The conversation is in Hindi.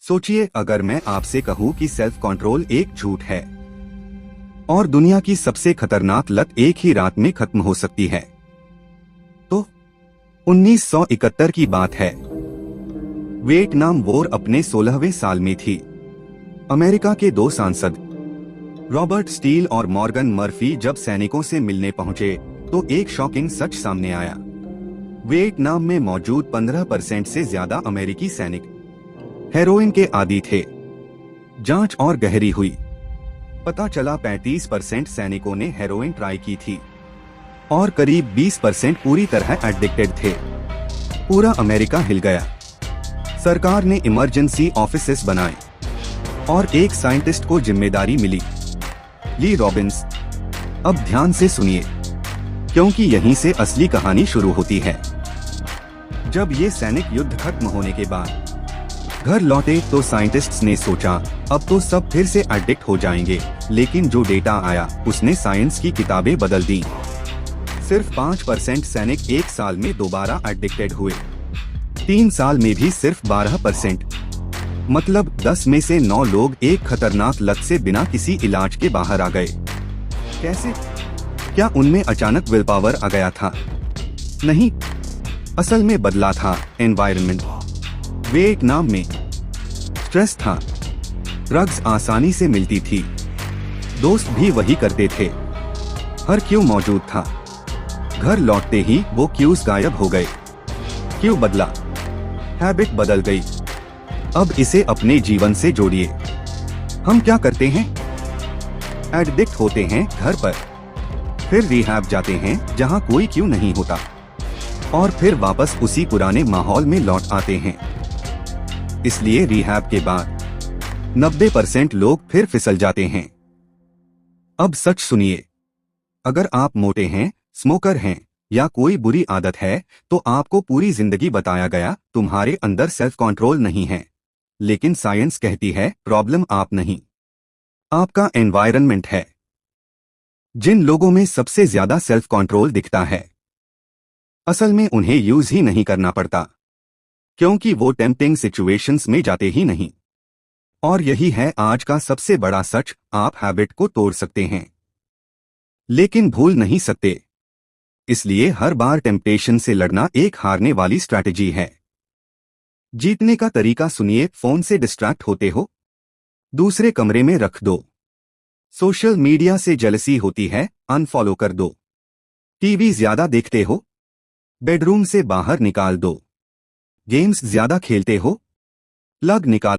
सोचिए अगर मैं आपसे कहूं कि सेल्फ कंट्रोल एक झूठ है और दुनिया की सबसे खतरनाक लत एक ही रात में खत्म हो सकती है। तो 1971 की बात है। वियतनाम वॉर अपने 16वें साल में थी। अमेरिका के दो सांसद रॉबर्ट स्टील और मॉर्गन मर्फी जब सैनिकों से मिलने पहुंचे तो एक शॉकिंग सच सामने आया। वियतनाम में मौजूद 15% से ज्यादा अमेरिकी सैनिक हेरोइन के आदी थे। जांच और गहरी हुई, पता चला 35% सैनिकों ने हेरोइन ट्राई की थी और करीब 20% पूरी तरह एडिक्टेड थे। पूरा अमेरिका हिल गया। सरकार ने इमरजेंसी ऑफिसेस बनाए और एक साइंटिस्ट को जिम्मेदारी मिली, ली रॉबिन्स। अब ध्यान से सुनिए, क्योंकि यहीं से असली कहानी शुरू होती है। जब ये सैनिक युद्ध खत्म होने के बाद घर लौटे तो साइंटिस्ट्स ने सोचा अब तो सब फिर से एडिक्ट हो जाएंगे, लेकिन जो डेटा आया उसने साइंस की किताबें बदल दी। सिर्फ 5% सैनिक एक साल में दोबारा एडिक्टेड हुए, 3 साल में भी सिर्फ 12%। मतलब 10 में से 9 लोग एक खतरनाक लत से बिना किसी इलाज के बाहर आ गए। कैसे? क्या उनमें अचानक विल पावर आ गया था? नहीं, असल में बदला था एनवायरनमेंट। वियतनाम में स्ट्रेस था, ड्रग्स आसानी से मिलती थी, दोस्त भी वही करते थे, हर क्यों मौजूद था। घर लौटते ही वो क्यूज गायब हो गए। क्यों बदला? हैबिट बदल गई। अब इसे अपने जीवन से जोड़िए। हम क्या करते हैं? एडिक्ट होते हैं घर पर, फिर रिहैब जाते हैं जहां कोई क्यों नहीं होता, और फिर वापस उसी पुराने माहौल में लौट आते हैं। इसलिए रिहैब के बाद 90% लोग फिर फिसल जाते हैं। अब सच सुनिए, अगर आप मोटे हैं, स्मोकर हैं या कोई बुरी आदत है तो आपको पूरी जिंदगी बताया गया तुम्हारे अंदर सेल्फ कंट्रोल नहीं है। लेकिन साइंस कहती है प्रॉब्लम आप नहीं, आपका एनवायरनमेंट है। जिन लोगों में सबसे ज्यादा सेल्फ कंट्रोल दिखता है, असल में उन्हें यूज ही नहीं करना पड़ता, क्योंकि वो टेम्पटिंग सिचुएशंस में जाते ही नहीं। और यही है आज का सबसे बड़ा सच, आप हैबिट को तोड़ सकते हैं लेकिन भूल नहीं सकते। इसलिए हर बार टेम्पटेशन से लड़ना एक हारने वाली स्ट्रैटेजी है। जीतने का तरीका सुनिए। फोन से डिस्ट्रैक्ट होते हो, दूसरे कमरे में रख दो। सोशल मीडिया से जेलसी होती है, अनफॉलो कर दो। टीवी ज्यादा देखते हो, बेडरूम से बाहर निकाल दो। गेम्स ज्यादा खेलते हो, प्लग निकाल